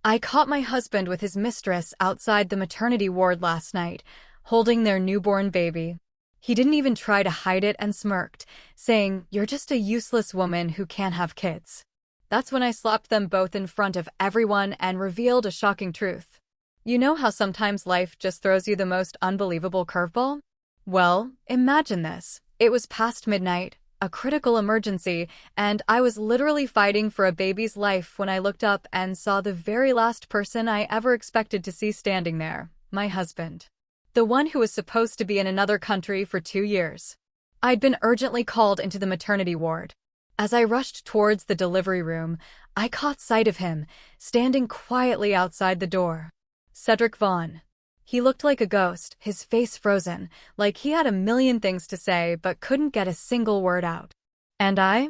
I caught my husband with his mistress outside the maternity ward last night, holding their newborn baby. He didn't even try to hide it and smirked, saying, "You're just a useless woman who can't have kids." That's when I slapped them both in front of everyone and revealed a shocking truth. You know how sometimes life just throws you the most unbelievable curveball? Well, imagine this. It was past midnight, a critical emergency, and I was literally fighting for a baby's life when I looked up and saw the very last person I ever expected to see standing there, my husband. The one who was supposed to be in another country for 2 years. I'd been urgently called into the maternity ward. As I rushed towards the delivery room, I caught sight of him, standing quietly outside the door. Cedric Vaughn. He looked like a ghost, his face frozen, like he had a million things to say but couldn't get a single word out. And I?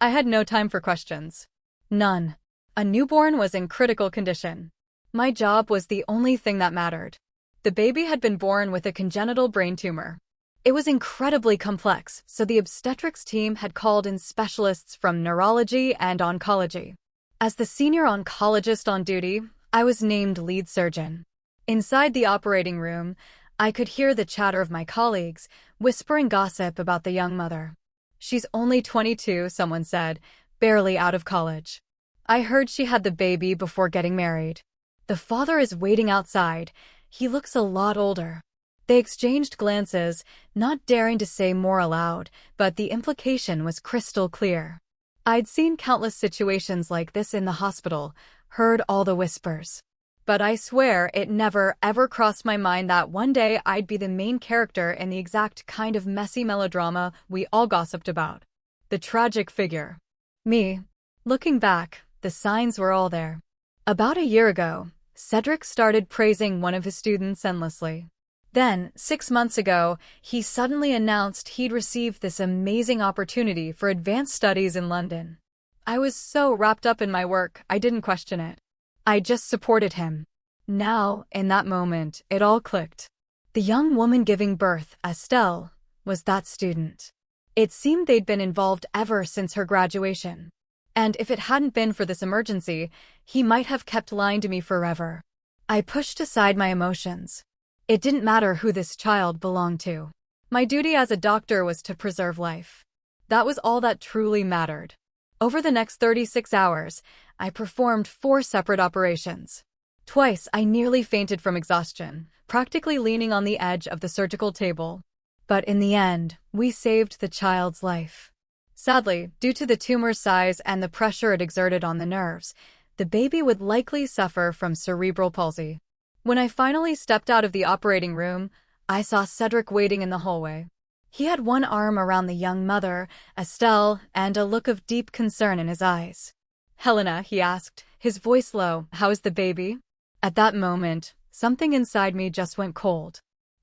I had no time for questions. None. A newborn was in critical condition. My job was the only thing that mattered. The baby had been born with a congenital brain tumor. It was incredibly complex, so the obstetrics team had called in specialists from neurology and oncology. As the senior oncologist on duty, I was named lead surgeon. Inside the operating room, I could hear the chatter of my colleagues, whispering gossip about the young mother. "She's only 22, someone said, barely out of college. I heard she had the baby before getting married. The father is waiting outside. He looks a lot older." They exchanged glances, not daring to say more aloud, but the implication was crystal clear. I'd seen countless situations like this in the hospital, heard all the whispers. But I swear it never, ever crossed my mind that one day I'd be the main character in the exact kind of messy melodrama we all gossiped about. The tragic figure. Me. Looking back, the signs were all there. About a year ago, Cedric started praising one of his students endlessly. Then, 6 months ago, he suddenly announced he'd received this amazing opportunity for advanced studies in London. I was so wrapped up in my work, I didn't question it. I just supported him. Now, in that moment, it all clicked. The young woman giving birth, Estelle, was that student. It seemed they'd been involved ever since her graduation. And if it hadn't been for this emergency, he might have kept lying to me forever. I pushed aside my emotions. It didn't matter who this child belonged to. My duty as a doctor was to preserve life. That was all that truly mattered. Over the next 36 hours, I performed 4 separate operations. Twice, I nearly fainted from exhaustion, practically leaning on the edge of the surgical table. But in the end, we saved the child's life. Sadly, due to the tumor's size and the pressure it exerted on the nerves, the baby would likely suffer from cerebral palsy. When I finally stepped out of the operating room, I saw Cedric waiting in the hallway. He had one arm around the young mother, Estelle, and a look of deep concern in his eyes. "Helena," he asked, his voice low, "how is the baby?" At that moment, something inside me just went cold.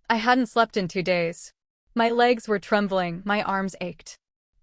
I hadn't slept in 2 days. My legs were trembling, my arms ached.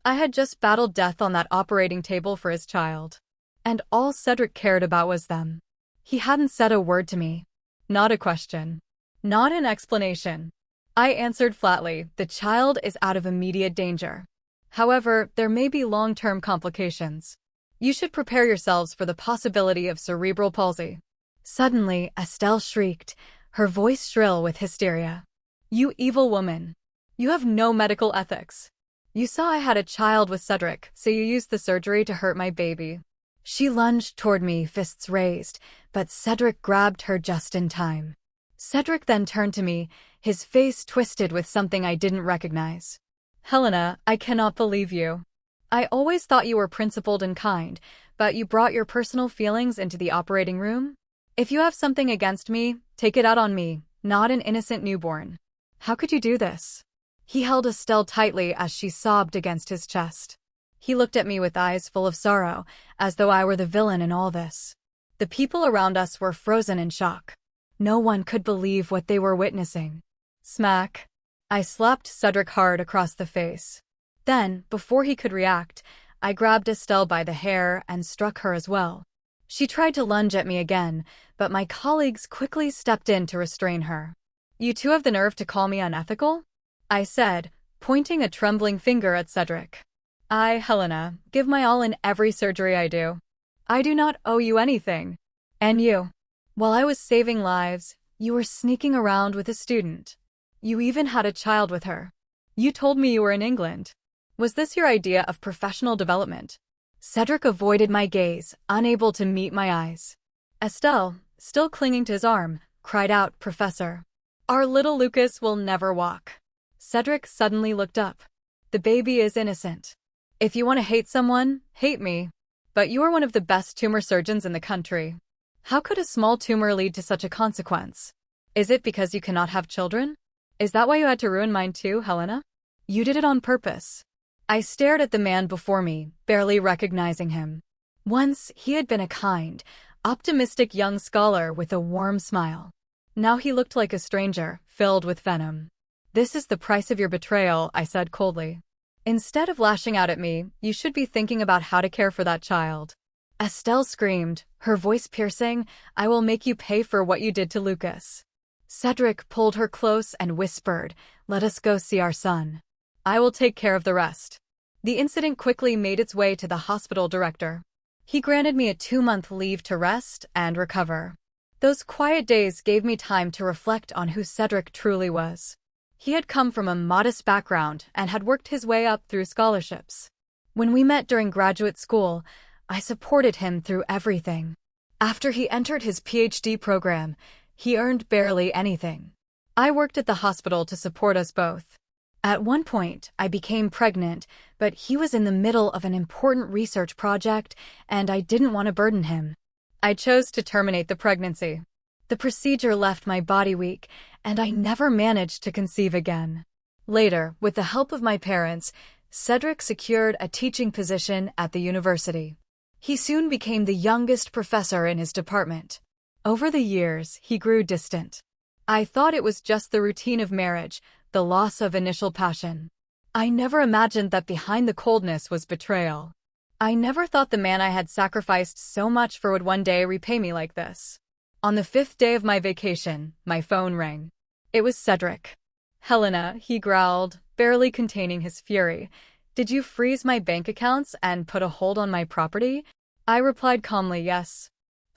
I had just battled death on that operating table for his child. And all Cedric cared about was them. He hadn't said a word to me. Not a question. Not an explanation. I answered flatly, "The child is out of immediate danger. However, there may be long-term complications. You should prepare yourselves for the possibility of cerebral palsy." Suddenly, Estelle shrieked, her voice shrill with hysteria. "You evil woman. You have no medical ethics. You saw I had a child with Cedric, so you used the surgery to hurt my baby." She lunged toward me, fists raised, but Cedric grabbed her just in time. Cedric then turned to me, his face twisted with something I didn't recognize. "Helena, I cannot believe you. I always thought you were principled and kind, but you brought your personal feelings into the operating room? If you have something against me, take it out on me, not an innocent newborn. How could you do this?" He held Estelle tightly as she sobbed against his chest. He looked at me with eyes full of sorrow, as though I were the villain in all this. The people around us were frozen in shock. No one could believe what they were witnessing. Smack. I slapped Cedric hard across the face. Then, before he could react, I grabbed Estelle by the hair and struck her as well. She tried to lunge at me again, but my colleagues quickly stepped in to restrain her. "You two have the nerve to call me unethical?" I said, pointing a trembling finger at Cedric. "I, Helena, give my all in every surgery I do. I do not owe you anything. And you? While I was saving lives, you were sneaking around with a student. You even had a child with her. You told me you were in England. Was this your idea of professional development? Cedric avoided my gaze, unable to meet my eyes. Estelle, still clinging to his arm, cried out, "Professor, our little Lucas will never walk." Cedric suddenly looked up. "The baby is innocent. If you want to hate someone, hate me. But you are one of the best tumor surgeons in the country. How could a small tumor lead to such a consequence? Is it because you cannot have children? Is that why you had to ruin mine too, Helena? You did it on purpose." I stared at the man before me, barely recognizing him. Once, he had been a kind, optimistic young scholar with a warm smile. Now he looked like a stranger, filled with venom. "This is the price of your betrayal," I said coldly. "Instead of lashing out at me, you should be thinking about how to care for that child." Estelle screamed, her voice piercing, "I will make you pay for what you did to Lucas." Cedric pulled her close and whispered, "Let us go see our son. I will take care of the rest." The incident quickly made its way to the hospital director. He granted me a 2-month leave to rest and recover. Those quiet days gave me time to reflect on who Cedric truly was. He had come from a modest background and had worked his way up through scholarships. When we met during graduate school, I supported him through everything. After he entered his PhD program, he earned barely anything. I worked at the hospital to support us both. At one point, I became pregnant, but he was in the middle of an important research project, and I didn't want to burden him. I chose to terminate the pregnancy. The procedure left my body weak, and I never managed to conceive again. Later, with the help of my parents, Cedric secured a teaching position at the university. He soon became the youngest professor in his department. Over the years, he grew distant. I thought it was just the routine of marriage, the loss of initial passion. I never imagined that behind the coldness was betrayal. I never thought the man I had sacrificed so much for would one day repay me like this. On the 5th day of my vacation, my phone rang. It was Cedric. "Helena," he growled, barely containing his fury. "Did you freeze my bank accounts and put a hold on my property?" I replied calmly, "Yes.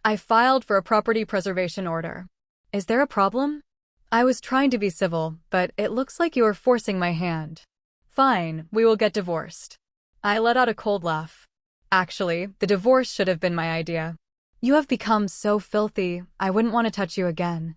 I filed for a property preservation order. Is there a problem?" I was trying to be civil, but it looks like you are forcing my hand. "Fine, we will get divorced." I let out a cold laugh. "Actually, the divorce should have been my idea. You have become so filthy, I wouldn't want to touch you again.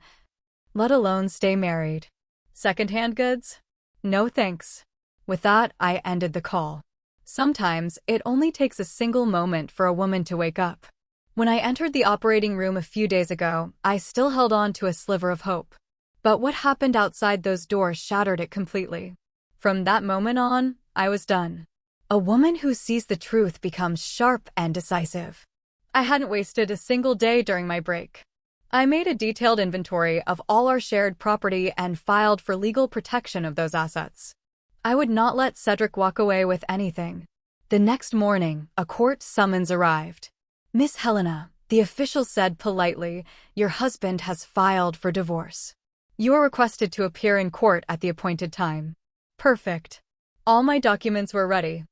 Let alone stay married. Second-hand goods? No thanks." With that, I ended the call. Sometimes, it only takes a single moment for a woman to wake up. When I entered the operating room a few days ago, I still held on to a sliver of hope. But what happened outside those doors shattered it completely. From that moment on, I was done. A woman who sees the truth becomes sharp and decisive. I hadn't wasted a single day during my break. I made a detailed inventory of all our shared property and filed for legal protection of those assets. I would not let Cedric walk away with anything. The next morning, a court summons arrived. "Miss Helena," the official said politely, "your husband has filed for divorce. You are requested to appear in court at the appointed time." Perfect. All my documents were ready.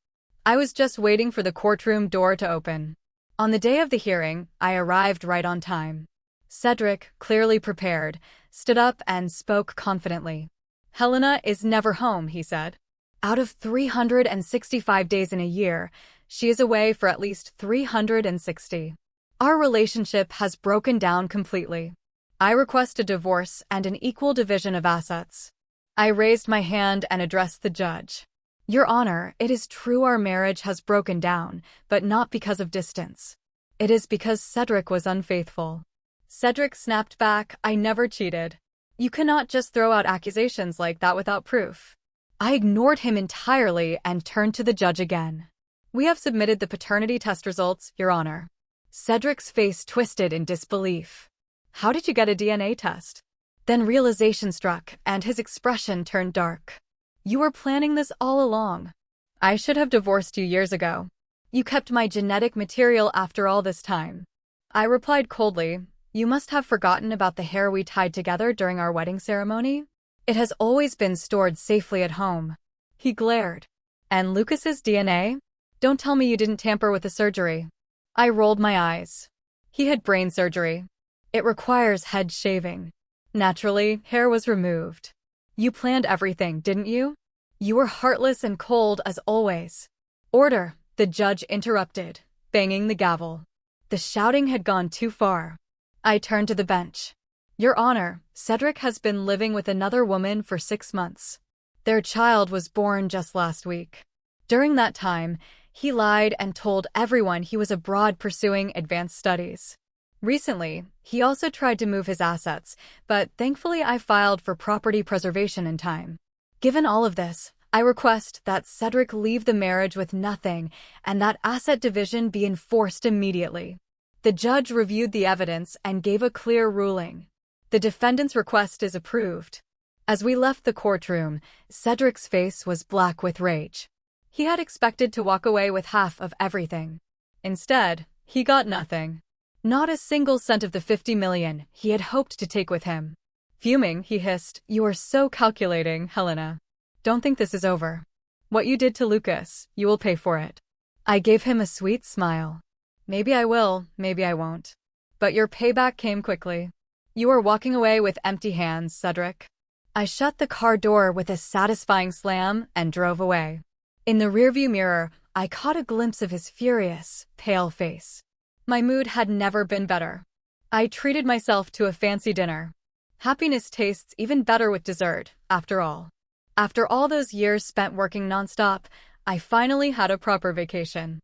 I was just waiting for the courtroom door to open. On the day of the hearing, I arrived right on time. Cedric, clearly prepared, stood up and spoke confidently. "Helena is never home," he said. "Out of 365 days in a year, she is away for at least 360. Our relationship has broken down completely. I request a divorce and an equal division of assets." I raised my hand and addressed the judge. "Your Honor, it is true our marriage has broken down, but not because of distance. It is because Cedric was unfaithful." Cedric snapped back, "I never cheated. You cannot just throw out accusations like that without proof." I ignored him entirely and turned to the judge again. "We have submitted the paternity test results, Your Honor." Cedric's face twisted in disbelief. "How did you get a DNA test?" Then realization struck, and his expression turned dark. "You were planning this all along. I should have divorced you years ago. You kept my genetic material after all this time." I replied coldly, "You must have forgotten about the hair we tied together during our wedding ceremony. It has always been stored safely at home." He glared. "And Lucas's DNA? Don't tell me you didn't tamper with the surgery." I rolled my eyes. He had brain surgery. It requires head shaving. Naturally, hair was removed. You planned everything, didn't you? You were heartless and cold as always. Order, the judge interrupted, banging the gavel. The shouting had gone too far. I turned to the bench. Your Honor, Cedric has been living with another woman for 6 months. Their child was born just last week. During that time, he lied and told everyone he was abroad pursuing advanced studies. Recently, he also tried to move his assets, but thankfully I filed for property preservation in time. Given all of this, I request that Cedric leave the marriage with nothing and that asset division be enforced immediately. The judge reviewed the evidence and gave a clear ruling. The defendant's request is approved. As we left the courtroom, Cedric's face was black with rage. He had expected to walk away with half of everything. Instead, he got nothing. Not a single cent of the 50 million he had hoped to take with him. Fuming, he hissed, "You are so calculating, Helena. Don't think this is over. What you did to Lucas, you will pay for it." I gave him a sweet smile. Maybe I will, maybe I won't. But your payback came quickly. You are walking away with empty hands, Cedric. I shut the car door with a satisfying slam and drove away. In the rearview mirror, I caught a glimpse of his furious, pale face. My mood had never been better. I treated myself to a fancy dinner. Happiness tastes even better with dessert, after all. After all those years spent working nonstop, I finally had a proper vacation.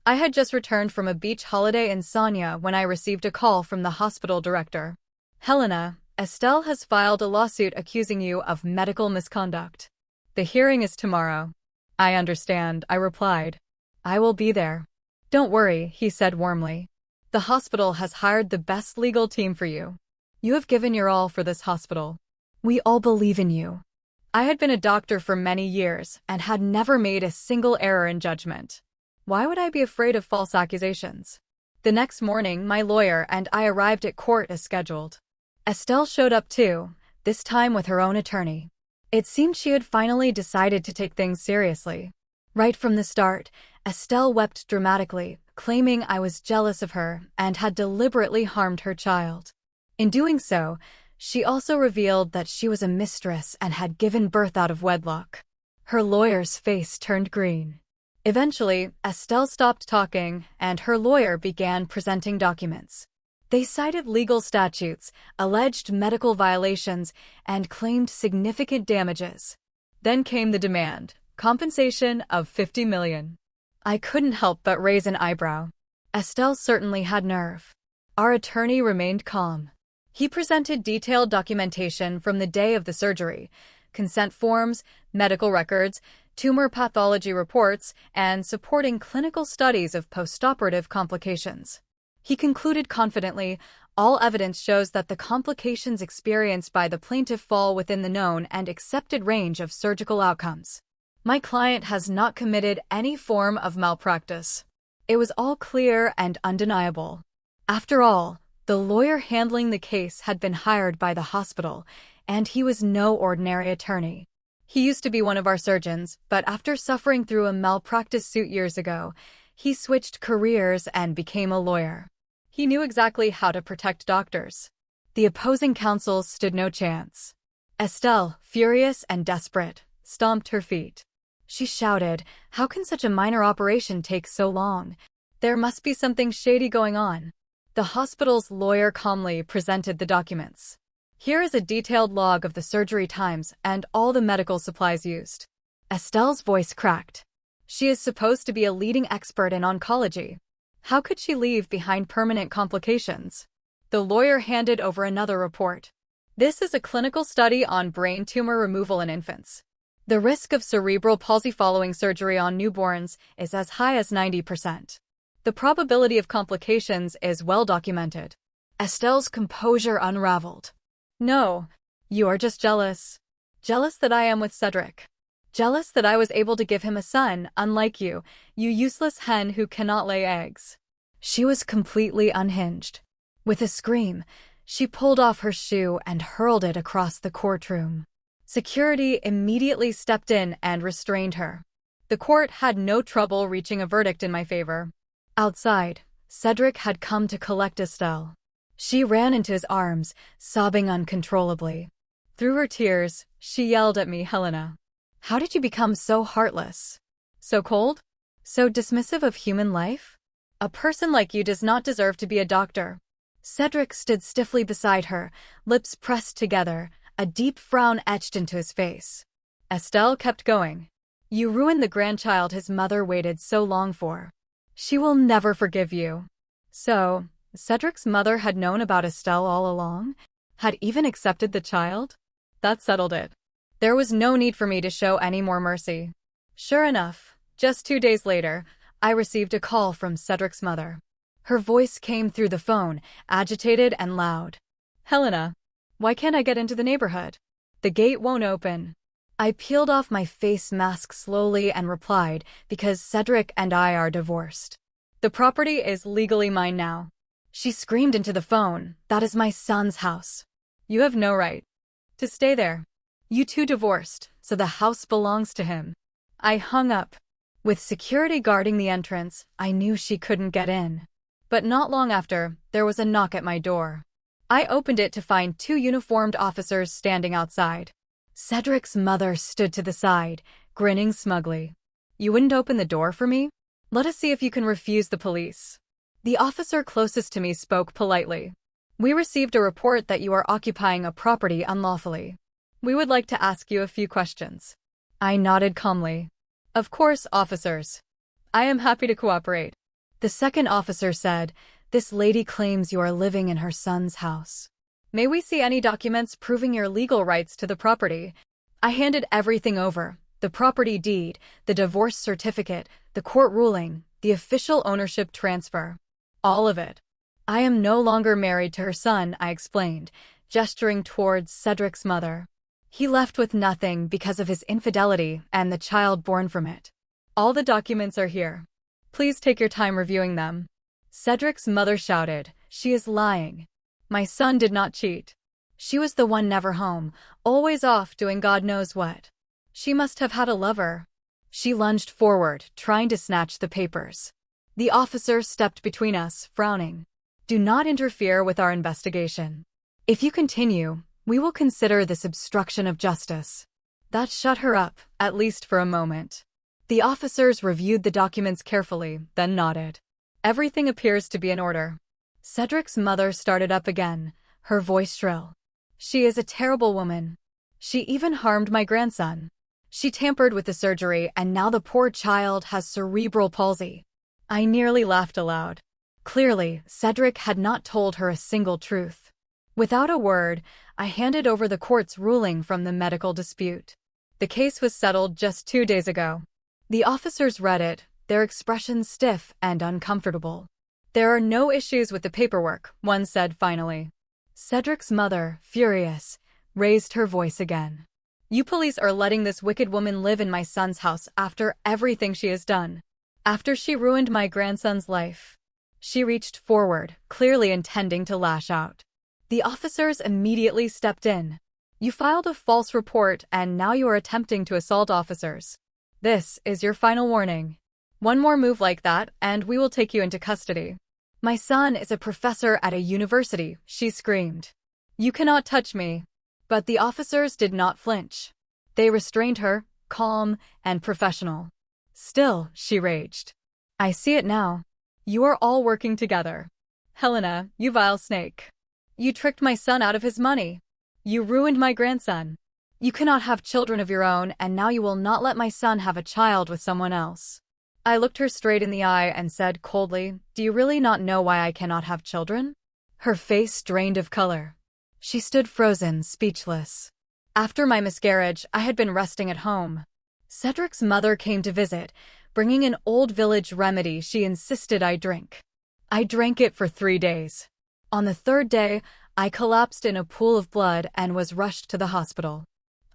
I had just returned from a beach holiday in Sonia when I received a call from the hospital director. Helena, Estelle has filed a lawsuit accusing you of medical misconduct. The hearing is tomorrow. I understand, I replied. I will be there. Don't worry, he said warmly. The hospital has hired the best legal team for you. You have given your all for this hospital. We all believe in you. I had been a doctor for many years and had never made a single error in judgment. Why would I be afraid of false accusations? The next morning, my lawyer and I arrived at court as scheduled. Estelle showed up too, this time with her own attorney. It seemed she had finally decided to take things seriously. Right from the start, Estelle wept dramatically, claiming I was jealous of her and had deliberately harmed her child. In doing so, she also revealed that she was a mistress and had given birth out of wedlock. Her lawyer's face turned green. Eventually, Estelle stopped talking, and her lawyer began presenting documents. They cited legal statutes, alleged medical violations, and claimed significant damages. Then came the demand, compensation of 50 million. I couldn't help but raise an eyebrow. Estelle certainly had nerve. Our attorney remained calm. He presented detailed documentation from the day of the surgery, consent forms, medical records, tumor pathology reports, and supporting clinical studies of postoperative complications. He concluded confidently, all evidence shows that the complications experienced by the plaintiff fall within the known and accepted range of surgical outcomes. My client has not committed any form of malpractice. It was all clear and undeniable. After all, the lawyer handling the case had been hired by the hospital, and he was no ordinary attorney. He used to be one of our surgeons, but after suffering through a malpractice suit years ago, he switched careers and became a lawyer. He knew exactly how to protect doctors. The opposing counsel stood no chance. Estelle, furious and desperate, stomped her feet. She shouted, "How can such a minor operation take so long? There must be something shady going on." The hospital's lawyer calmly presented the documents. Here is a detailed log of the surgery times and all the medical supplies used. Estelle's voice cracked. She is supposed to be a leading expert in oncology. How could she leave behind permanent complications? The lawyer handed over another report. This is a clinical study on brain tumor removal in infants. The risk of cerebral palsy following surgery on newborns is as high as 90%. The probability of complications is well documented. Estelle's composure unraveled. No, you are just jealous. Jealous that I am with Cedric. Jealous that I was able to give him a son, unlike you, you useless hen who cannot lay eggs. She was completely unhinged. With a scream, she pulled off her shoe and hurled it across the courtroom. Security immediately stepped in and restrained her. The court had no trouble reaching a verdict in my favor. Outside, Cedric had come to collect Estelle. She ran into his arms, sobbing uncontrollably. Through her tears, she yelled at me, "Helena, how did you become so heartless? So cold? So dismissive of human life? A person like you does not deserve to be a doctor." Cedric stood stiffly beside her, lips pressed together, a deep frown etched into his face. Estelle kept going. "You ruined the grandchild his mother waited so long for. She will never forgive you." So, Cedric's mother had known about Estelle all along? Had even accepted the child? That settled it. There was no need for me to show any more mercy. Sure enough, just 2 days later, I received a call from Cedric's mother. Her voice came through the phone, agitated and loud. "Helena, why can't I get into the neighborhood? The gate won't open." I peeled off my face mask slowly and replied, "Because Cedric and I are divorced. The property is legally mine now." She screamed into the phone, "That is my son's house. You have no right to stay there. You two divorced, so the house belongs to him." I hung up. With security guarding the entrance, I knew she couldn't get in. But not long after, there was a knock at my door. I opened it to find 2 uniformed officers standing outside. Cedric's mother stood to the side, grinning smugly. "You wouldn't open the door for me? Let us see if you can refuse the police." The officer closest to me spoke politely. "We received a report that you are occupying a property unlawfully. We would like to ask you a few questions." I nodded calmly. "Of course, officers. I am happy to cooperate." The second officer said, "This lady claims you are living in her son's house. May we see any documents proving your legal rights to the property?" I handed everything over: the property deed, the divorce certificate, the court ruling, the official ownership transfer. All of it. "I am no longer married to her son," I explained, gesturing towards Cedric's mother. "He left with nothing because of his infidelity and the child born from it. All the documents are here. Please take your time reviewing them." Cedric's mother shouted, "She is lying. My son did not cheat. She was the one never home, always off doing God knows what. She must have had a lover." She lunged forward, trying to snatch the papers. The officer stepped between us, frowning. "Do not interfere with our investigation. If you continue, we will consider this obstruction of justice." That shut her up, at least for a moment. The officers reviewed the documents carefully, then nodded. "Everything appears to be in order." Cedric's mother started up again, her voice shrill. "She is a terrible woman. She even harmed my grandson. She tampered with the surgery, and now the poor child has cerebral palsy." I nearly laughed aloud. Clearly, Cedric had not told her a single truth. Without a word, I handed over the court's ruling from the medical dispute. The case was settled just 2 days ago. The officers read it, their expressions stiff and uncomfortable. "There are no issues with the paperwork," one said finally. Cedric's mother, furious, raised her voice again. "You police are letting this wicked woman live in my son's house after everything she has done. After she ruined my grandson's life." She reached forward, clearly intending to lash out. The officers immediately stepped in. "You filed a false report, and now you are attempting to assault officers. This is your final warning. One more move like that, and we will take you into custody." "My son is a professor at a university," she screamed. "You cannot touch me." But the officers did not flinch. They restrained her, calm and professional. "Still," she raged. "I see it now. You are all working together. Helena, you vile snake. You tricked my son out of his money. You ruined my grandson. You cannot have children of your own, and now you will not let my son have a child with someone else." I looked her straight in the eye and said coldly, "Do you really not know why I cannot have children?" Her face drained of color. She stood frozen, speechless. After my miscarriage, I had been resting at home. Cedric's mother came to visit, bringing an old village remedy she insisted I drink. I drank it for 3 days. On the 3rd day, I collapsed in a pool of blood and was rushed to the hospital.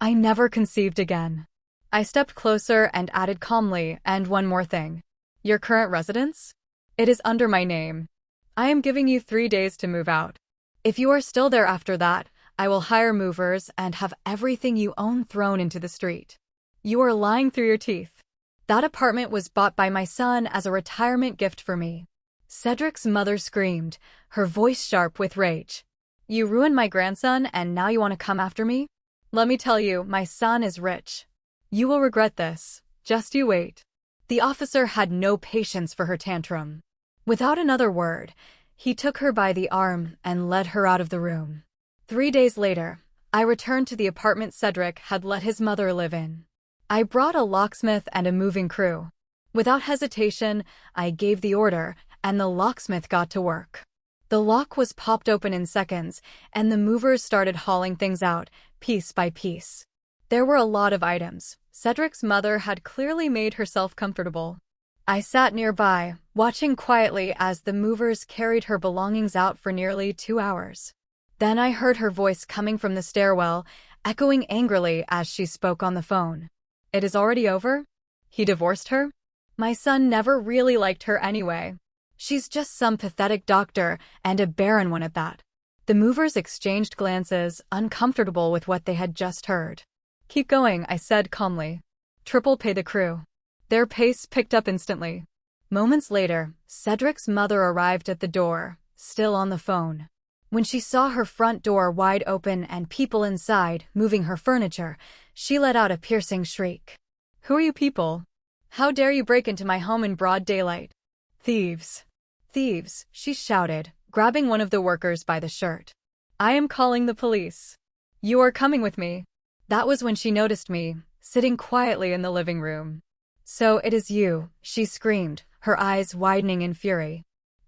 I never conceived again. I stepped closer and added calmly, "And one more thing. Your current residence? It is under my name. I am giving you 3 days to move out. If you are still there after that, I will hire movers and have everything you own thrown into the street." You are lying through your teeth. That apartment was bought by my son as a retirement gift for me. Cedric's mother screamed, her voice sharp with rage. You ruined my grandson and now you want to come after me? Let me tell you, my son is rich. You will regret this. Just you wait. The officer had no patience for her tantrum. Without another word, he took her by the arm and led her out of the room. 3 days later, I returned to the apartment Cedric had let his mother live in. I brought a locksmith and a moving crew. Without hesitation, I gave the order, and the locksmith got to work. The lock was popped open in seconds, and the movers started hauling things out, piece by piece. There were a lot of items. Cedric's mother had clearly made herself comfortable. I sat nearby, watching quietly as the movers carried her belongings out for nearly 2 hours. Then I heard her voice coming from the stairwell, echoing angrily as she spoke on the phone. It is already over? He divorced her? My son never really liked her anyway. She's just some pathetic doctor, and a barren one at that. The movers exchanged glances, uncomfortable with what they had just heard. Keep going, I said calmly. Triple pay the crew. Their pace picked up instantly. Moments later, Cedric's mother arrived at the door, still on the phone. When she saw her front door wide open and people inside, moving her furniture, she let out a piercing shriek. Who are you people? How dare you break into my home in broad daylight? Thieves. Thieves, she shouted, grabbing one of the workers by the shirt. I am calling the police. You are coming with me. That was when she noticed me, sitting quietly in the living room. So it is you, she screamed, her eyes widening in fury.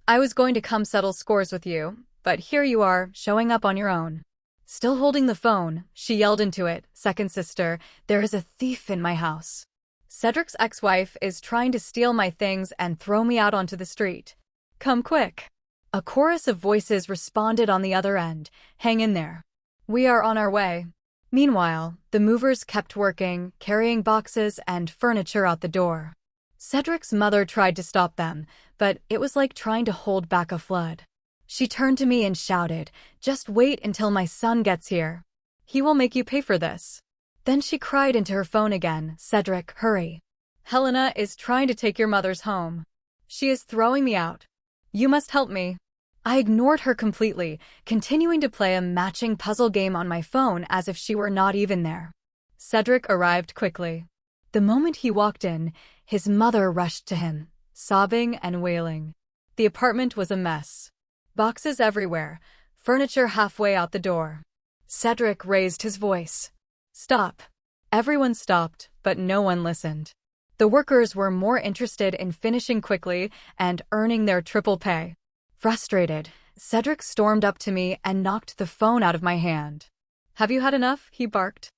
I was going to come settle scores with you, but here you are, showing up on your own. Still holding the phone, she yelled into it, Second sister, there is a thief in my house. Cedric's ex-wife is trying to steal my things and throw me out onto the street. Come quick. A chorus of voices responded on the other end. Hang in there. We are on our way. Meanwhile, the movers kept working, carrying boxes and furniture out the door. Cedric's mother tried to stop them, but it was like trying to hold back a flood. She turned to me and shouted, just wait until my son gets here. He will make you pay for this. Then she cried into her phone again, Cedric, hurry. Helena is trying to take your mother's home. She is throwing me out. You must help me. I ignored her completely, continuing to play a matching puzzle game on my phone as if she were not even there. Cedric arrived quickly. The moment he walked in, his mother rushed to him, sobbing and wailing. The apartment was a mess. Boxes everywhere, furniture halfway out the door. Cedric raised his voice. Stop. Everyone stopped, but no one listened. The workers were more interested in finishing quickly and earning their triple pay. Frustrated, Cedric stormed up to me and knocked the phone out of my hand. Have you had enough? He barked.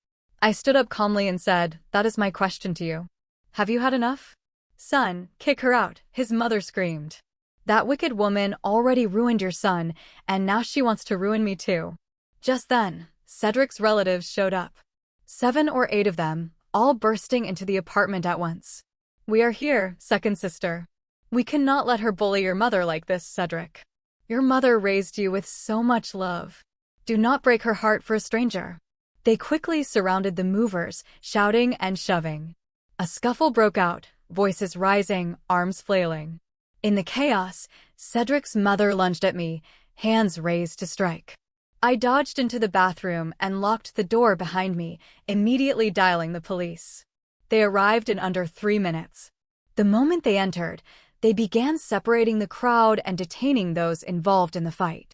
I stood up calmly and said, that is my question to you. Have you had enough? Son, kick her out, his mother screamed. That wicked woman already ruined your son, and now she wants to ruin me too. Just then, Cedric's relatives showed up. 7 or 8 of them, all bursting into the apartment at once. We are here, second sister. We cannot let her bully your mother like this, Cedric. Your mother raised you with so much love. Do not break her heart for a stranger. They quickly surrounded the movers, shouting and shoving. A scuffle broke out, voices rising, arms flailing. In the chaos, Cedric's mother lunged at me, hands raised to strike. I dodged into the bathroom and locked the door behind me, immediately dialing the police. They arrived in under 3 minutes. The moment they entered, they began separating the crowd and detaining those involved in the fight.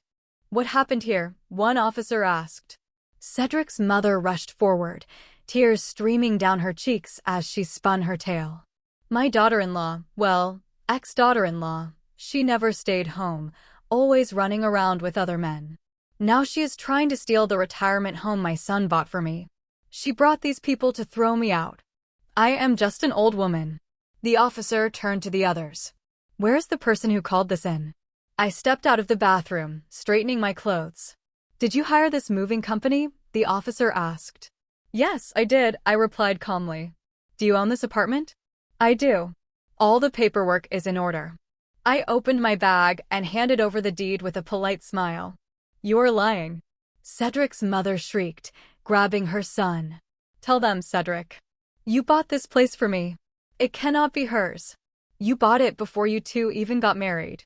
What happened here? One officer asked. Cedric's mother rushed forward, tears streaming down her cheeks as she spun her tale. My daughter-in-law, well, ex-daughter-in-law, she never stayed home, always running around with other men. Now she is trying to steal the retirement home my son bought for me. She brought these people to throw me out. I am just an old woman. The officer turned to the others. Where is the person who called this in? I stepped out of the bathroom, straightening my clothes. Did you hire this moving company? The officer asked. Yes, I did, I replied calmly. Do you own this apartment? I do. All the paperwork is in order. I opened my bag and handed over the deed with a polite smile. You are lying. Cedric's mother shrieked, grabbing her son. Tell them, Cedric. You bought this place for me. It cannot be hers. You bought it before you two even got married.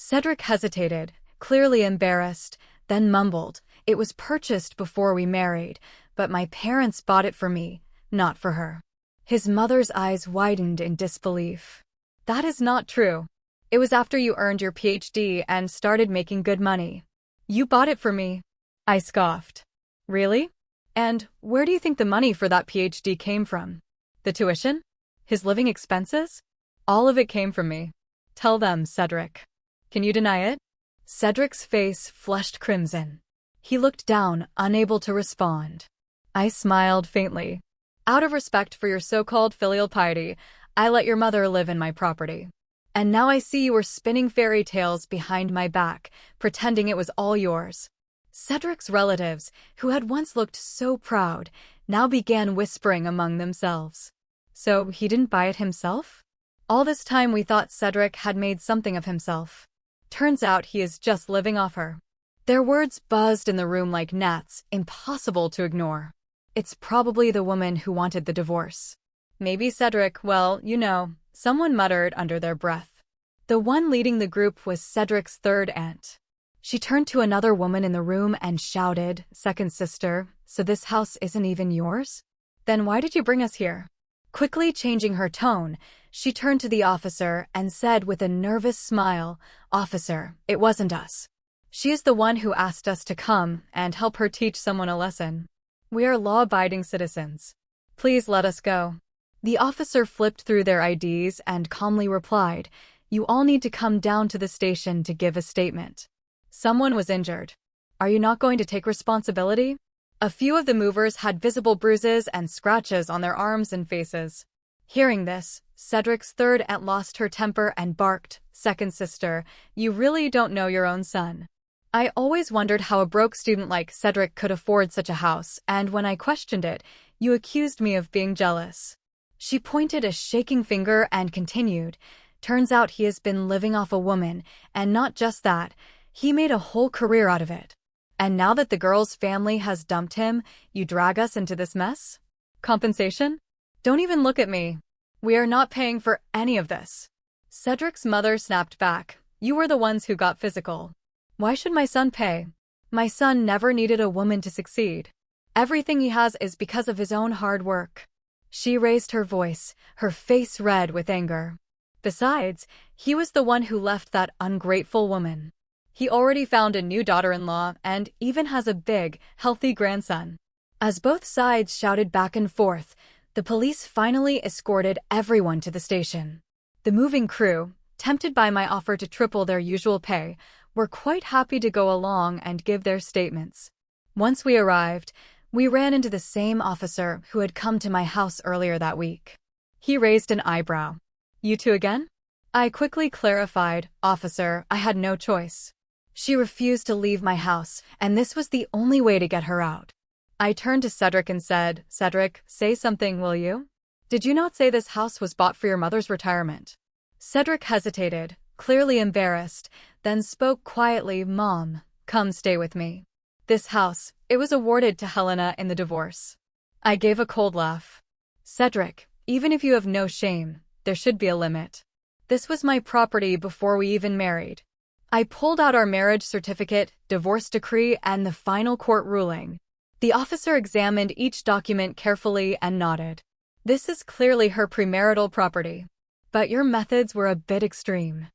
Cedric hesitated, clearly embarrassed, then mumbled, "It was purchased before we married, but my parents bought it for me, not for her." His mother's eyes widened in disbelief. "That is not true. It was after you earned your PhD and started making good money. You bought it for me." I scoffed. "Really? And where do you think the money for that PhD came from? The tuition? His living expenses? All of it came from me. Tell them, Cedric. Can you deny it?" Cedric's face flushed crimson. He looked down, unable to respond. I smiled faintly. "Out of respect for your so-called filial piety, I let your mother live in my property. And now I see you were spinning fairy tales behind my back, pretending it was all yours." Cedric's relatives, who had once looked so proud, now began whispering among themselves. So he didn't buy it himself? All this time we thought Cedric had made something of himself. Turns out he is just living off her. Their words buzzed in the room like gnats, impossible to ignore. "It's probably the woman who wanted the divorce." "Maybe Cedric, well, you know," someone muttered under their breath. The one leading the group was Cedric's third aunt. She turned to another woman in the room and shouted, "Second sister, so this house isn't even yours? Then why did you bring us here?" Quickly changing her tone, she turned to the officer and said with a nervous smile, "Officer, it wasn't us. She is the one who asked us to come and help her teach someone a lesson. We are law-abiding citizens. Please let us go." The officer flipped through their IDs and calmly replied, "You all need to come down to the station to give a statement. Someone was injured. Are you not going to take responsibility?" A few of the movers had visible bruises and scratches on their arms and faces. Hearing this, Cedric's third aunt lost her temper and barked, "Second sister, you really don't know your own son. I always wondered how a broke student like Cedric could afford such a house, and when I questioned it, you accused me of being jealous." She pointed a shaking finger and continued, "Turns out he has been living off a woman, and not just that, he made a whole career out of it. And now that the girl's family has dumped him, you drag us into this mess? Compensation? Don't even look at me. We are not paying for any of this." Cedric's mother snapped back, "You were the ones who got physical. Why should my son pay? My son never needed a woman to succeed. Everything he has is because of his own hard work." She raised her voice, her face red with anger. "Besides, he was the one who left that ungrateful woman. He already found a new daughter-in-law and even has a big, healthy grandson." As both sides shouted back and forth, the police finally escorted everyone to the station. The moving crew, tempted by my offer to triple their usual pay, were quite happy to go along and give their statements. Once we arrived, we ran into the same officer who had come to my house earlier that week. He raised an eyebrow. "You two again?" I quickly clarified, "Officer, I had no choice. She refused to leave my house, and this was the only way to get her out." I turned to Cedric and said, "Cedric, say something, will you? Did you not say this house was bought for your mother's retirement?" Cedric hesitated, clearly embarrassed, then spoke quietly, "Mom, come stay with me. This house, it was awarded to Helena in the divorce." I gave a cold laugh. "Cedric, even if you have no shame, there should be a limit. This was my property before we even married." I pulled out our marriage certificate, divorce decree, and the final court ruling. The officer examined each document carefully and nodded. "This is clearly her premarital property. But your methods were a bit extreme."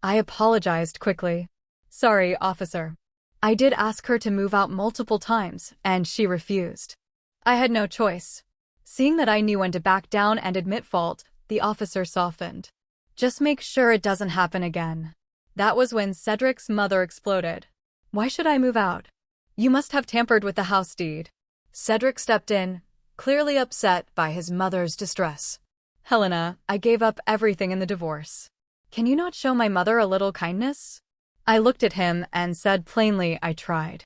I apologized quickly. "Sorry, officer. I did ask her to move out multiple times, and she refused. I had no choice." Seeing that I knew when to back down and admit fault, the officer softened. "Just make sure it doesn't happen again." That was when Cedric's mother exploded. "Why should I move out? You must have tampered with the house deed." Cedric stepped in, clearly upset by his mother's distress. "Helena, I gave up everything in the divorce. Can you not show my mother a little kindness?" I looked at him and said plainly I tried.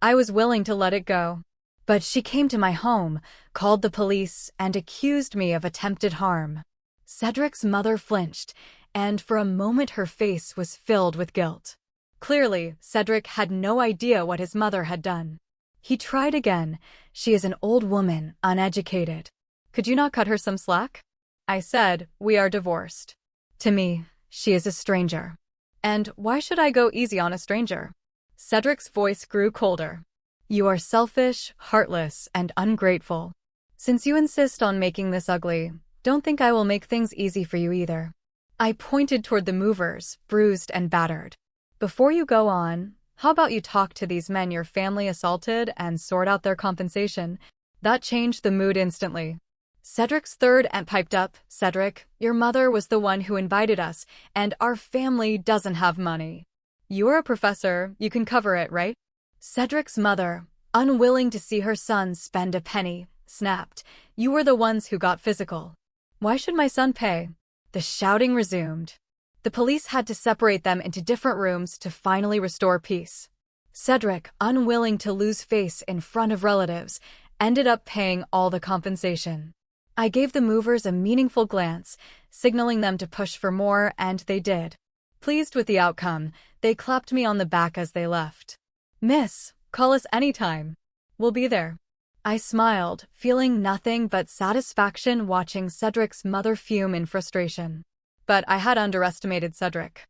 I was willing to let it go. But she came to my home, called the police, and accused me of attempted harm. Cedric's mother flinched, and for a moment her face was filled with guilt. Clearly, Cedric had no idea what his mother had done. He tried again. "She is an old woman, uneducated. Could you not cut her some slack?" I said, "We are divorced. To me, she is a stranger." And why should I go easy on a stranger? Cedric's voice grew colder. You are selfish, heartless, and ungrateful. Since you insist on making this ugly, don't think I will make things easy for you either. I pointed toward the movers, bruised and battered. Before you go on, how about you talk to these men your family assaulted and sort out their compensation? That changed the mood instantly. Cedric's third aunt piped up, Cedric, your mother was the one who invited us, and our family doesn't have money. You're a professor, you can cover it, right? Cedric's mother, unwilling to see her son spend a penny, snapped, you were the ones who got physical. Why should my son pay? The shouting resumed. The police had to separate them into different rooms to finally restore peace. Cedric, unwilling to lose face in front of relatives, ended up paying all the compensation. I gave the movers a meaningful glance, signaling them to push for more, and they did. Pleased with the outcome, they clapped me on the back as they left. Miss, call us anytime. We'll be there. I smiled, feeling nothing but satisfaction watching Cedric's mother fume in frustration. But I had underestimated Cedric.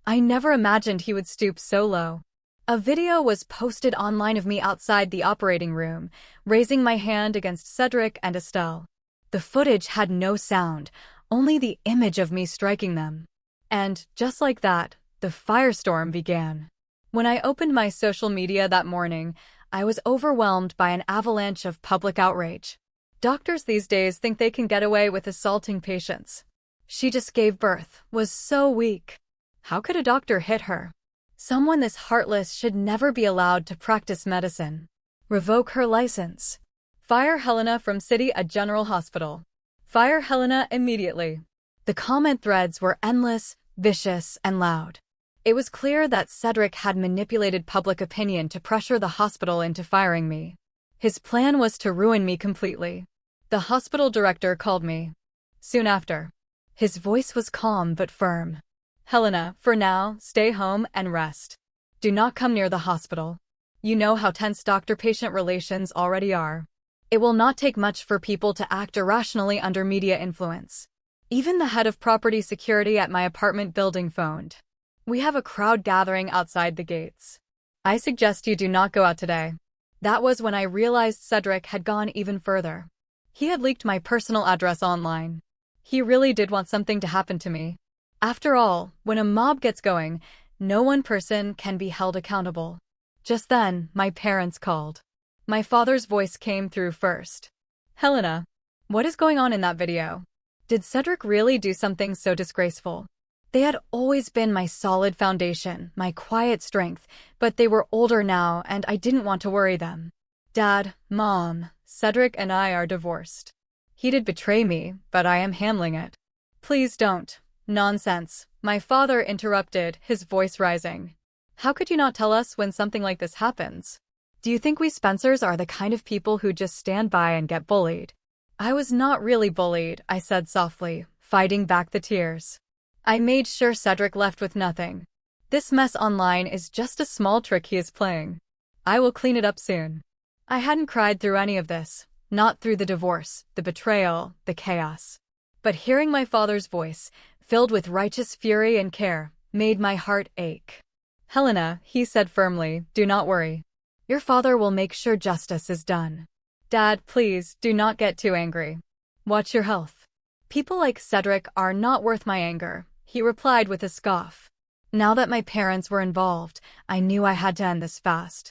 I never imagined he would stoop so low. A video was posted online of me outside the operating room, raising my hand against Cedric and Estelle. The footage had no sound, only the image of me striking them. And, just like that, the firestorm began. When I opened my social media that morning, I was overwhelmed by an avalanche of public outrage. Doctors these days think they can get away with assaulting patients. She just gave birth, was so weak. How could a doctor hit her? Someone this heartless should never be allowed to practice medicine. Revoke her license. Fire Helena from City a General Hospital. Fire Helena immediately. The comment threads were endless, vicious, and loud. It was clear that Cedric had manipulated public opinion to pressure the hospital into firing me. His plan was to ruin me completely. The hospital director called me. Soon after. His voice was calm but firm. Helena, for now, stay home and rest. Do not come near the hospital. You know how tense doctor-patient relations already are. It will not take much for people to act irrationally under media influence. Even the head of property security at my apartment building phoned. We have a crowd gathering outside the gates. I suggest you do not go out today. That was when I realized Cedric had gone even further. He had leaked my personal address online. He really did want something to happen to me. After all, when a mob gets going, no one person can be held accountable. Just then, my parents called. My father's voice came through first. Helena, what is going on in that video? Did Cedric really do something so disgraceful? They had always been my solid foundation, my quiet strength, but they were older now and I didn't want to worry them. Dad, Mom, Cedric and I are divorced. He did betray me, but I am handling it. Please don't. Nonsense, my father interrupted, his voice rising. How could you not tell us when something like this happens? Do you think we Spencers are the kind of people who just stand by and get bullied? I was not really bullied, I said softly, fighting back the tears. I made sure Cedric left with nothing. This mess online is just a small trick he is playing. I will clean it up soon. I hadn't cried through any of this, not through the divorce, the betrayal, the chaos. But hearing my father's voice, filled with righteous fury and care, made my heart ache. Helena, he said firmly, do not worry. Your father will make sure justice is done. Dad, please, do not get too angry. Watch your health. People like Cedric are not worth my anger, he replied with a scoff. Now that my parents were involved, I knew I had to end this fast.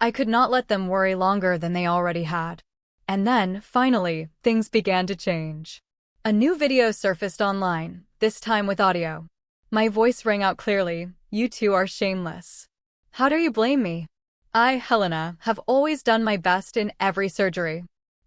I could not let them worry longer than they already had. And then, finally, things began to change. A new video surfaced online, this time with audio. My voice rang out clearly, you two are shameless. How dare you blame me? I, Helena, have always done my best in every surgery.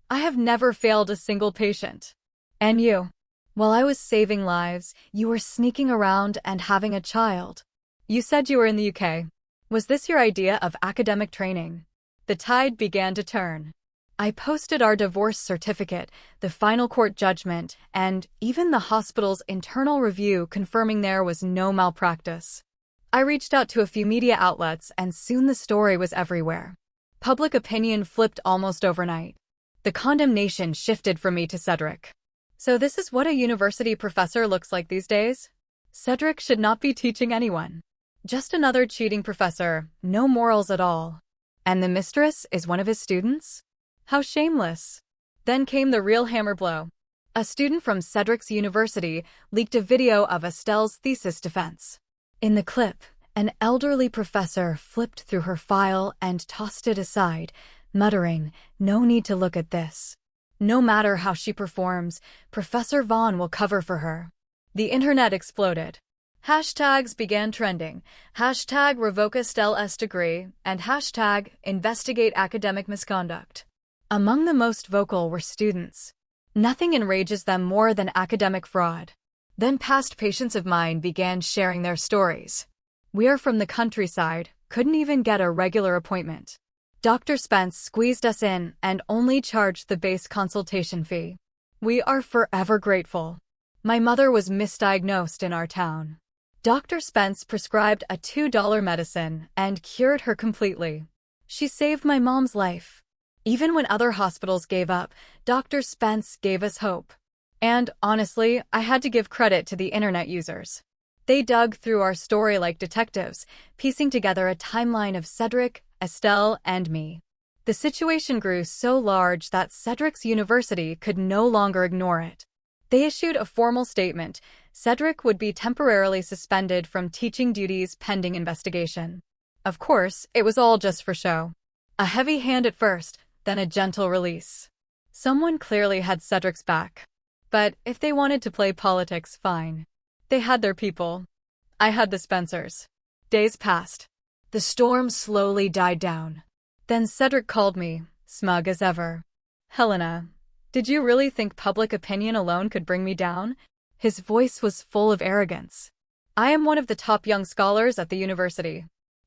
I have never failed a single patient. And you? While I was saving lives, you were sneaking around and having a child. You said you were in the UK. Was this your idea of academic training? The tide began to turn. I posted our divorce certificate, the final court judgment, and even the hospital's internal review confirming there was no malpractice. I reached out to a few media outlets and soon the story was everywhere. Public opinion flipped almost overnight. The condemnation shifted from me to Cedric. So this is what a university professor looks like these days? Cedric should not be teaching anyone. Just another cheating professor, no morals at all. And the mistress is one of his students? How shameless. Then came the real hammer blow. A student from Cedric's university leaked a video of Estelle's thesis defense. In the clip, an elderly professor flipped through her file and tossed it aside, muttering, "No need to look at this. No matter how she performs, Professor Vaughn will cover for her." The internet exploded. Hashtags began trending. Hashtag revoke Estelle's degree and hashtag investigate academic misconduct. Among the most vocal were students. Nothing enrages them more than academic fraud. Then past patients of mine began sharing their stories. "We are from the countryside, couldn't even get a regular appointment. Dr. Spence squeezed us in and only charged the base consultation fee. We are forever grateful. My mother was misdiagnosed in our town. Dr. Spence prescribed a $2 medicine and cured her completely. She saved my mom's life. Even when other hospitals gave up, Dr. Spence gave us hope." And, honestly, I had to give credit to the internet users. They dug through our story like detectives, piecing together a timeline of Cedric, Estelle, and me. The situation grew so large that Cedric's university could no longer ignore it. They issued a formal statement. Cedric would be temporarily suspended from teaching duties pending investigation. Of course, it was all just for show. A heavy hand at first, then a gentle release. Someone clearly had Cedric's back. But if they wanted to play politics, fine. They had their people. I had the Spencers. Days passed. The storm slowly died down. Then Cedric called me, smug as ever. "Helena, did you really think public opinion alone could bring me down?" His voice was full of arrogance. "I am one of the top young scholars at the university.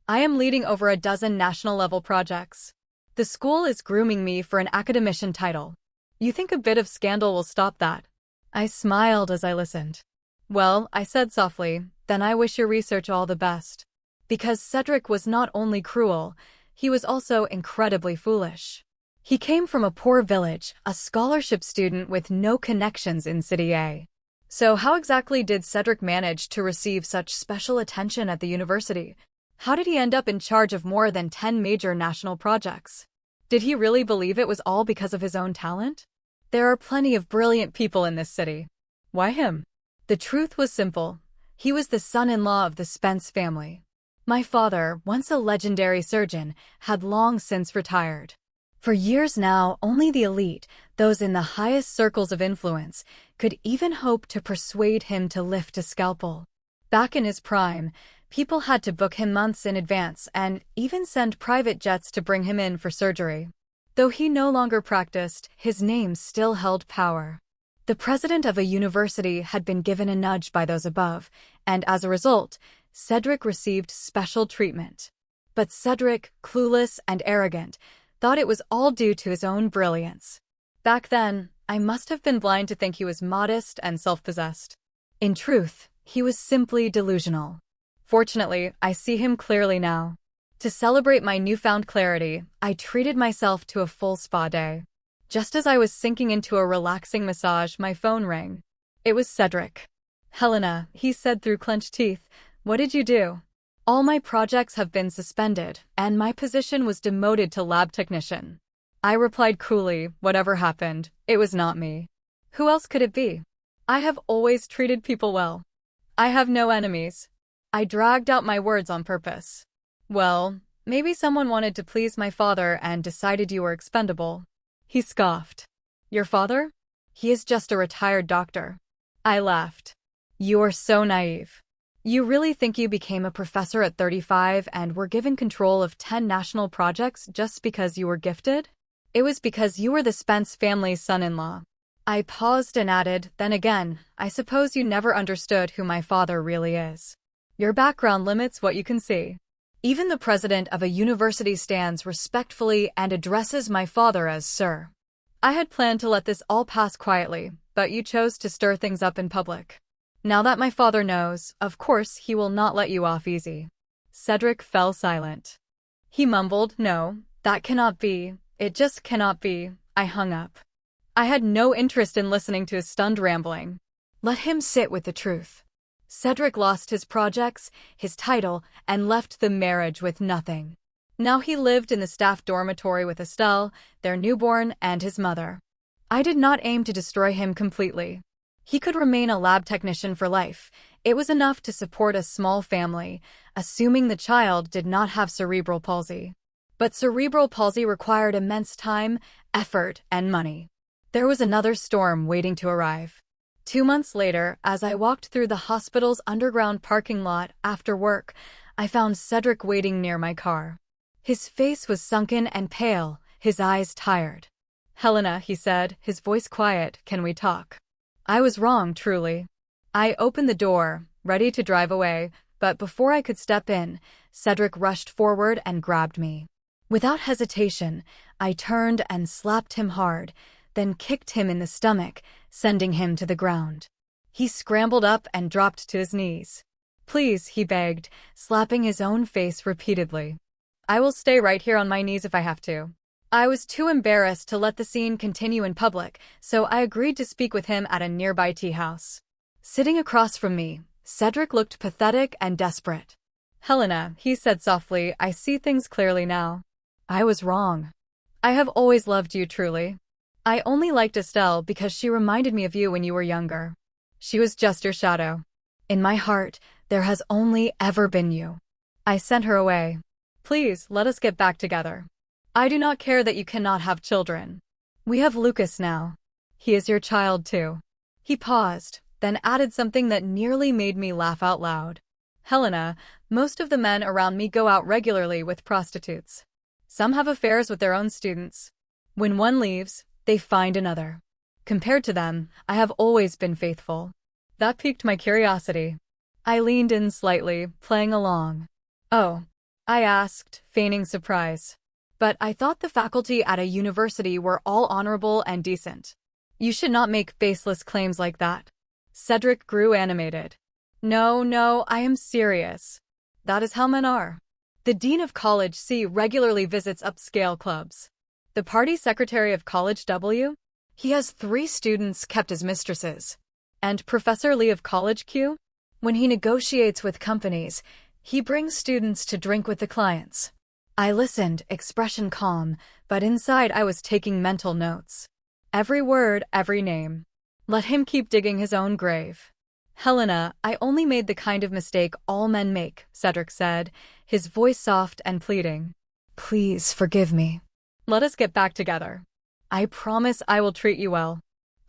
I am leading over a dozen national-level projects. The school is grooming me for an academician title. You think a bit of scandal will stop that?" I smiled as I listened. "Well," I said softly, "then I wish your research all the best." Because Cedric was not only cruel, he was also incredibly foolish. He came from a poor village, a scholarship student with no connections in City A. So how exactly did Cedric manage to receive such special attention at the university? How did he end up in charge of more than 10 major national projects? Did he really believe it was all because of his own talent? There are plenty of brilliant people in this city. Why him? The truth was simple. He was the son-in-law of the Spence family. My father, once a legendary surgeon, had long since retired. For years now, only the elite, those in the highest circles of influence, could even hope to persuade him to lift a scalpel. Back in his prime, people had to book him months in advance and even send private jets to bring him in for surgery. Though he no longer practiced, his name still held power. The president of a university had been given a nudge by those above, and as a result, Cedric received special treatment. But Cedric, clueless and arrogant, thought it was all due to his own brilliance. Back then, I must have been blind to think he was modest and self-possessed. In truth, he was simply delusional. Fortunately, I see him clearly now. To celebrate my newfound clarity, I treated myself to a full spa day. Just as I was sinking into a relaxing massage, my phone rang. It was Cedric. "Helena," he said through clenched teeth, "what did you do?" "All my projects have been suspended, and my position was demoted to lab technician." I replied coolly, "Whatever happened, it was not me. Who else could it be? I have always treated people well. I have no enemies." I dragged out my words on purpose. "Well, maybe someone wanted to please my father and decided you were expendable." He scoffed. "Your father? He is just a retired doctor." I laughed. "You're so naive. You really think you became a professor at 35 and were given control of 10 national projects just because you were gifted? It was because you were the Spence family's son-in-law." I paused and added, "Then again, I suppose you never understood who my father really is. Your background limits what you can see. Even the president of a university stands respectfully and addresses my father as Sir. I had planned to let this all pass quietly, but you chose to stir things up in public. Now that my father knows, of course he will not let you off easy." Cedric fell silent. He mumbled, "No, that cannot be. It just cannot be." I hung up. I had no interest in listening to his stunned rambling. Let him sit with the truth. Cedric lost his projects, his title, and left the marriage with nothing. Now he lived in the staff dormitory with Estelle, their newborn, and his mother. I did not aim to destroy him completely. He could remain a lab technician for life. It was enough to support a small family, assuming the child did not have cerebral palsy. But cerebral palsy required immense time, effort, and money. There was another storm waiting to arrive. 2 months later, as I walked through the hospital's underground parking lot after work, I found Cedric waiting near my car. His face was sunken and pale, his eyes tired. "Helena," he said, his voice quiet, "can we talk?" I was wrong, truly. I opened the door, ready to drive away, but before I could step in, Cedric rushed forward and grabbed me. Without hesitation, I turned and slapped him hard, then kicked him in the stomach, sending him to the ground. He scrambled up and dropped to his knees. "Please," he begged, slapping his own face repeatedly. "I will stay right here on my knees if I have to." I was too embarrassed to let the scene continue in public, so I agreed to speak with him at a nearby tea house. Sitting across from me, Cedric looked pathetic and desperate. "Helena," he said softly, "I see things clearly now. I was wrong. I have always loved you truly. I only liked Estelle because she reminded me of you when you were younger. She was just your shadow. In my heart, there has only ever been you. I sent her away. Please, let us get back together. I do not care that you cannot have children. We have Lucas now. He is your child too." He paused, then added something that nearly made me laugh out loud. "Helena, most of the men around me go out regularly with prostitutes. Some have affairs with their own students. When one leaves, they find another. Compared to them, I have always been faithful." That piqued my curiosity. I leaned in slightly, playing along. "Oh," I asked, feigning surprise. "But I thought the faculty at a university were all honorable and decent. You should not make baseless claims like that." Cedric grew animated. No, I am serious. That is how men are. The dean of College C regularly visits upscale clubs. The party secretary of College W? He has 3 students kept as mistresses. And Professor Lee of College Q? When he negotiates with companies, he brings students to drink with the clients. I listened, expression calm, but inside I was taking mental notes. Every word, every name. Let him keep digging his own grave. "Helena, I only made the kind of mistake all men make," Cedric said, his voice soft and pleading. "Please forgive me. Let us get back together. I promise I will treat you well."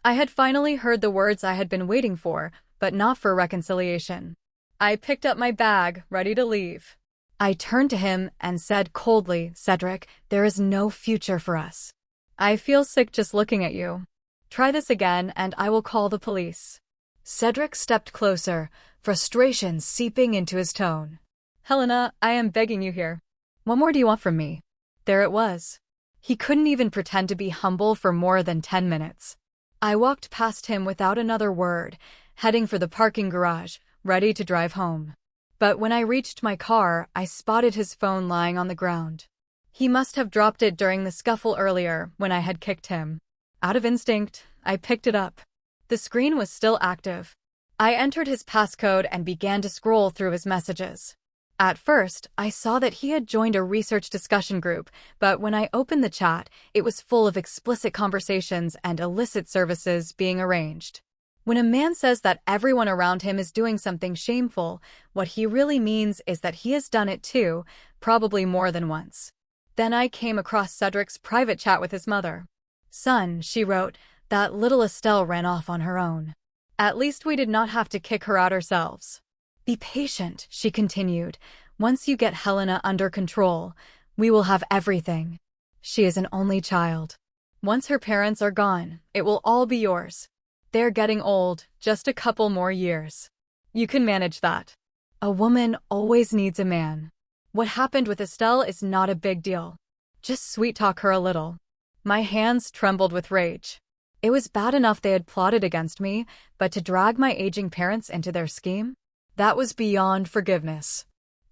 I had finally heard the words I had been waiting for, but not for reconciliation. I picked up my bag, ready to leave. I turned to him and said coldly, "Cedric, there is no future for us. I feel sick just looking at you. Try this again and I will call the police." Cedric stepped closer, frustration seeping into his tone. "Helena, I am begging you here. What more do you want from me?" There it was. He couldn't even pretend to be humble for more than 10 minutes. I walked past him without another word, heading for the parking garage, ready to drive home. But when I reached my car, I spotted his phone lying on the ground. He must have dropped it during the scuffle earlier when I had kicked him. Out of instinct, I picked it up. The screen was still active. I entered his passcode and began to scroll through his messages. At first, I saw that he had joined a research discussion group, but when I opened the chat, it was full of explicit conversations and illicit services being arranged. When a man says that everyone around him is doing something shameful, what he really means is that he has done it too, probably more than once. Then I came across Cedric's private chat with his mother. "Son," she wrote, "that little Estelle ran off on her own. At least we did not have to kick her out ourselves. Be patient," she continued. "Once you get Helena under control, we will have everything. She is an only child. Once her parents are gone, it will all be yours. They're getting old, just a couple more years. You can manage that. A woman always needs a man. What happened with Estelle is not a big deal. Just sweet-talk her a little." My hands trembled with rage. It was bad enough they had plotted against me, but to drag my aging parents into their scheme? That was beyond forgiveness.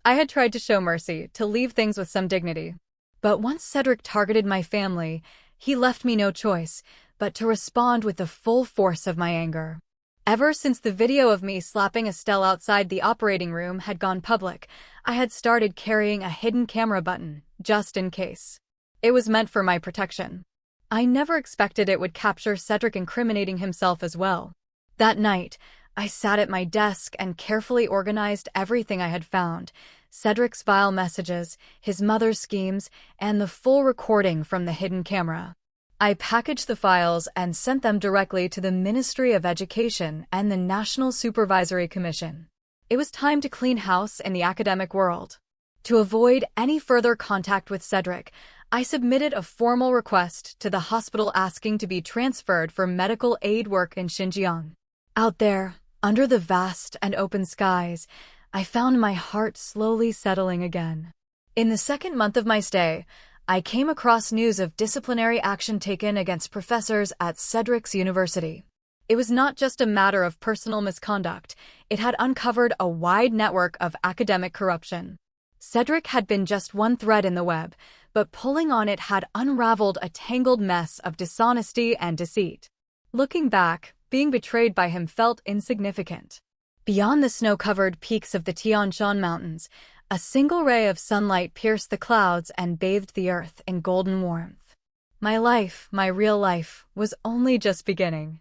I had tried to show mercy, to leave things with some dignity. But once Cedric targeted my family, he left me no choice but to respond with the full force of my anger. Ever since the video of me slapping Estelle outside the operating room had gone public, I had started carrying a hidden camera button, just in case. It was meant for my protection. I never expected it would capture Cedric incriminating himself as well. That night, I sat at my desk and carefully organized everything I had found: Cedric's vile messages, his mother's schemes, and the full recording from the hidden camera. I packaged the files and sent them directly to the Ministry of Education and the National Supervisory Commission. It was time to clean house in the academic world. To avoid any further contact with Cedric, I submitted a formal request to the hospital asking to be transferred for medical aid work in Xinjiang. Out there, under the vast and open skies, I found my heart slowly settling again. In the second month of my stay, I came across news of disciplinary action taken against professors at Cedric's university. It was not just a matter of personal misconduct, it had uncovered a wide network of academic corruption. Cedric had been just one thread in the web, but pulling on it had unraveled a tangled mess of dishonesty and deceit. Looking back, being betrayed by him felt insignificant. Beyond the snow-covered peaks of the Tian Shan Mountains, a single ray of sunlight pierced the clouds and bathed the earth in golden warmth. My life, my real life, was only just beginning.